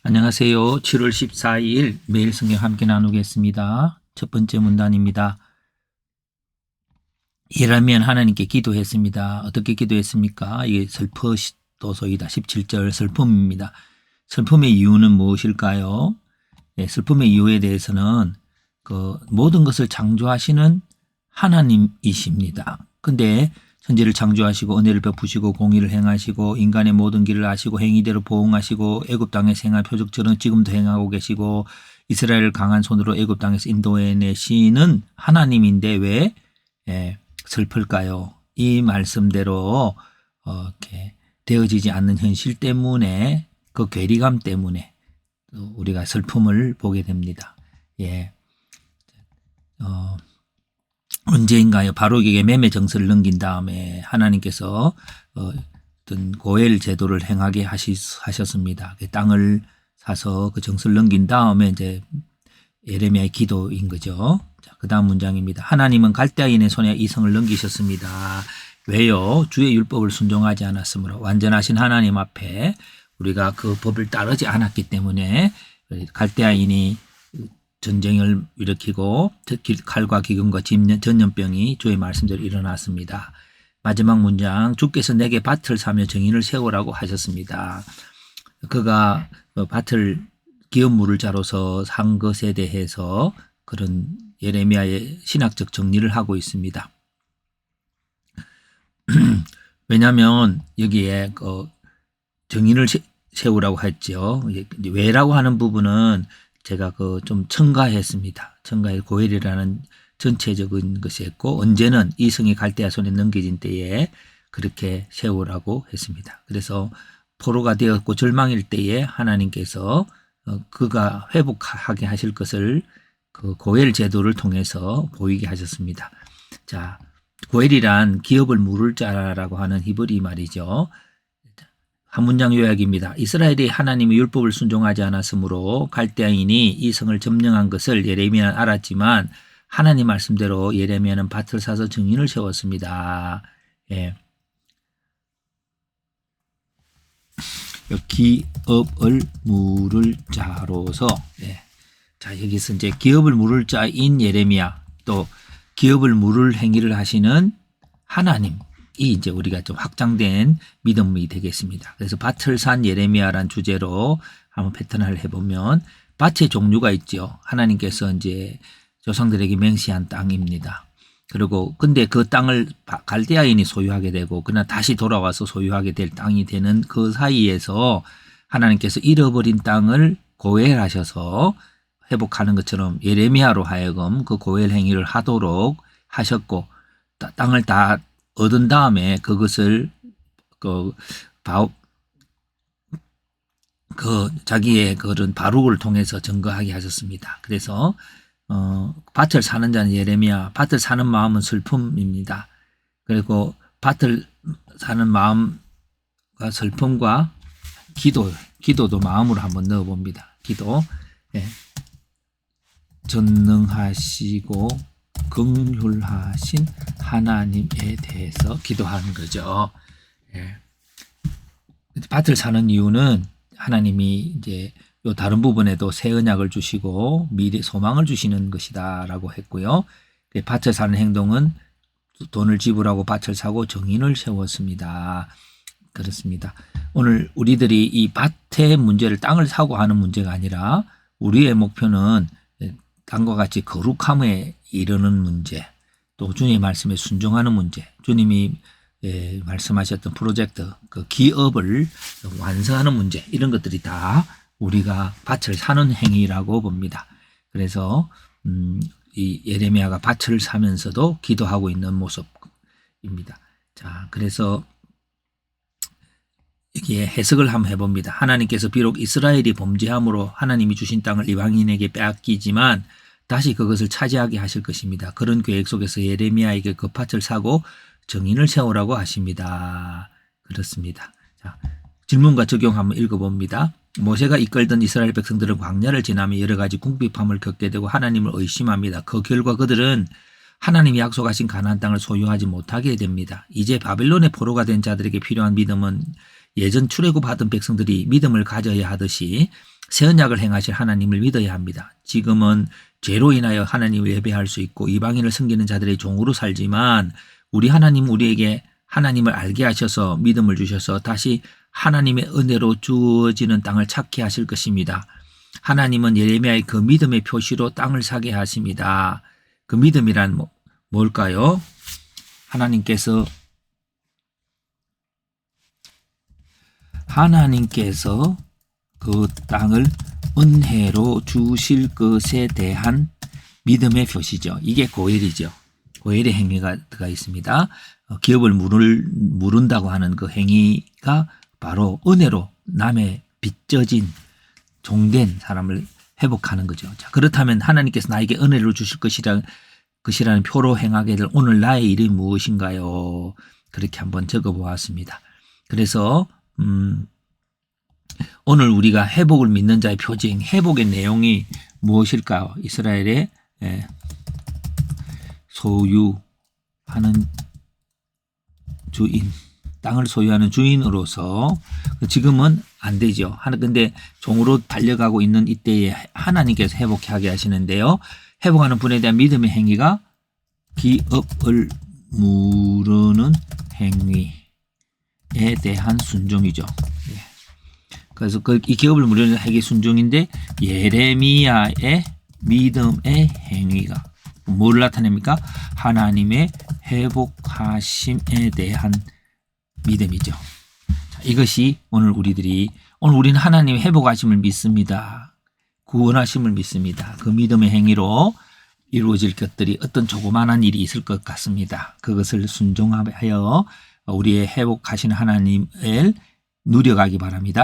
안녕하세요. 7월 14일 매일 성경 함께 나누겠습니다. 첫 번째 문단입니다. 예레미야는 하나님께 기도했습니다. 어떻게 기도했습니까? 이게 슬퍼도소이다. 17절 슬픔입니다. 슬픔의 이유는 무엇일까요? 슬픔의 이유에 대해서는 모든 것을 창조하시는 하나님이십니다. 근데 천지를 창조하시고 은혜를 베푸시고 공의를 행하시고 인간의 모든 길을 아시고 행위대로 보응하시고 애굽 땅의 행할 표적처럼 지금도 행하고 계시고 이스라엘을 강한 손으로 애굽 땅에서 인도해내시는 하나님인데 왜 슬플까요? 이 말씀대로 이렇게 되어지지 않는 현실 때문에 그 괴리감 때문에 우리가 슬픔을 보게 됩니다. 언제인가요? 바로에게 매매 정서를 넘긴 다음에 하나님께서 어떤 고엘 제도를 행하게 하셨습니다. 그 땅을 사서 그 정서를 넘긴 다음에 이제 예레미야의 기도인 거죠. 자, 그 다음 문장입니다. 하나님은 갈대아인의 손에 이성을 넘기셨습니다. 왜요? 주의 율법을 순종하지 않았으므로 완전하신 하나님 앞에 우리가 그 법을 따르지 않았기 때문에 갈대아인이 전쟁을 일으키고 특히 칼과 기근과 전염병이 주의 말씀대로 일어났습니다. 마지막 문장, 주께서 내게 밭을 사며 정인을 세우라고 하셨습니다. 그가 밭을 기업물을 자로서 산 것에 대해서 그런 예레미야의 신학적 정리를 하고 있습니다. 왜냐하면 여기에 정인을 세우라고 했죠. 왜라고 하는 부분은 제가 좀 첨가했습니다. 고엘이라는 전체적인 것이 했고 언제는 이성이 갈대아 손에 넘겨진 때에 그렇게 세우라고 했습니다. 그래서 포로가 되었고 절망일 때에 하나님께서 그가 회복하게 하실 것을 그 고엘 제도를 통해서 보이게 하셨습니다. 자, 고엘이란 기업을 물을 자라고 하는 히브리 말이죠. 한 문장 요약입니다. 이스라엘이 하나님의 율법을 순종하지 않았으므로 갈대아인이 이 성을 점령한 것을 예레미야는 알았지만 하나님 말씀대로 예레미야는 밭을 사서 정인을 세웠습니다. 기업을 물을 자로서 자, 여기서 이제 기업을 물을 자인 예레미야 또 기업을 물을 행위를 하시는 하나님 이 이제 우리가 좀 확장된 믿음이 되겠습니다. 그래서 밭을 산 예레미야란 주제로 한번 패턴을 해보면 밭의 종류가 있죠. 하나님께서 이제 조상들에게 맹세한 땅입니다. 그리고 근데 그 땅을 갈대아인이 소유하게 되고 그러나 다시 돌아와서 소유하게 될 땅이 되는 그 사이에서 하나님께서 잃어버린 땅을 고엘하셔서 회복하는 것처럼 예레미야로 하여금 그 고엘 행위를 하도록 하셨고 땅을 다 얻은 다음에 그것을 자기의 그런 바룩을 통해서 증거하게 하셨습니다. 그래서 밭을 사는 자는 예레미야, 밭을 사는 마음은 슬픔입니다. 그리고 밭을 사는 마음과 슬픔과 기도도 마음으로 한번 넣어봅니다. 기도, 전능하시고 긍휼하신 하나님에 대해서 기도하는 거죠. 밭을 사는 이유는 하나님이 이제 요 다른 부분에도 새 언약을 주시고 미래 소망을 주시는 것이다라고 했고요. 밭을 사는 행동은 돈을 지불하고 밭을 사고 정인을 세웠습니다. 그렇습니다. 오늘 우리들이 이 밭의 문제를 땅을 사고 하는 문제가 아니라 우리의 목표는 땅과 같이 거룩함에 이르는 문제, 또 주님의 말씀에 순종하는 문제, 주님이 말씀하셨던 프로젝트, 그 기업을 완성하는 문제, 이런 것들이 다 우리가 밭을 사는 행위라고 봅니다. 그래서 이 예레미야가 밭을 사면서도 기도하고 있는 모습입니다. 자, 그래서 여기에 해석을 한번 해봅니다. 하나님께서 비록 이스라엘이 범죄함으로 하나님이 주신 땅을 이방인에게 빼앗기지만 다시 그것을 차지하게 하실 것입니다. 그런 계획 속에서 예레미야에게 그 밭을 사고 정인을 세우라고 하십니다. 그렇습니다. 자, 질문과 적용 한번 읽어봅니다. 모세가 이끌던 이스라엘 백성들은 광야를 지나며 여러 가지 궁핍함을 겪게 되고 하나님을 의심합니다. 그 결과 그들은 하나님이 약속하신 가나안 땅을 소유하지 못하게 됩니다. 이제 바벨론의 포로가 된 자들에게 필요한 믿음은 예전 출애굽하던 백성들이 믿음을 가져야 하듯이 새 언약을 행하실 하나님을 믿어야 합니다. 지금은 죄로 인하여 하나님을 예배할 수 있고 이방인을 섬기는 자들의 종으로 살지만 우리 하나님 우리에게 하나님을 알게 하셔서 믿음을 주셔서 다시 하나님의 은혜로 주어지는 땅을 찾게 하실 것입니다. 하나님은 예레미야의 그 믿음의 표시로 땅을 사게 하십니다. 그 믿음이란 뭘까요? 하나님께서 그 땅을 은혜로 주실 것에 대한 믿음의 표시죠. 이게 고엘이죠. 고엘의 행위가 들어가 있습니다. 기업을 무른다고 하는 그 행위가 바로 은혜로 남의 빚져진 종된 사람을 회복하는 거죠. 자, 그렇다면 하나님께서 나에게 은혜를 주실 것이라는 표로 행하게 될 오늘 나의 일이 무엇인가요? 그렇게 한번 적어보았습니다. 그래서 오늘 우리가 회복을 믿는 자의 표징, 회복의 내용이 무엇일까요? 이스라엘의 소유하는 주인, 땅을 소유하는 주인으로서 지금은 안 되죠. 근데 종으로 달려가고 있는 이때에 하나님께서 회복하게 하시는데요. 회복하는 분에 대한 믿음의 행위가 기업을 무르는 행위에 대한 순종이죠. 그래서 이 기업을 무르는 행위 순종인데 예레미야의 믿음의 행위가 뭘 나타냅니까? 하나님의 회복하심에 대한 믿음이죠. 자, 이것이 오늘 우리는 하나님의 회복하심을 믿습니다. 구원하심을 믿습니다. 그 믿음의 행위로 이루어질 것들이 어떤 조그마한 일이 있을 것 같습니다. 그것을 순종하여 우리의 회복하시는 하나님을 누려가기 바랍니다.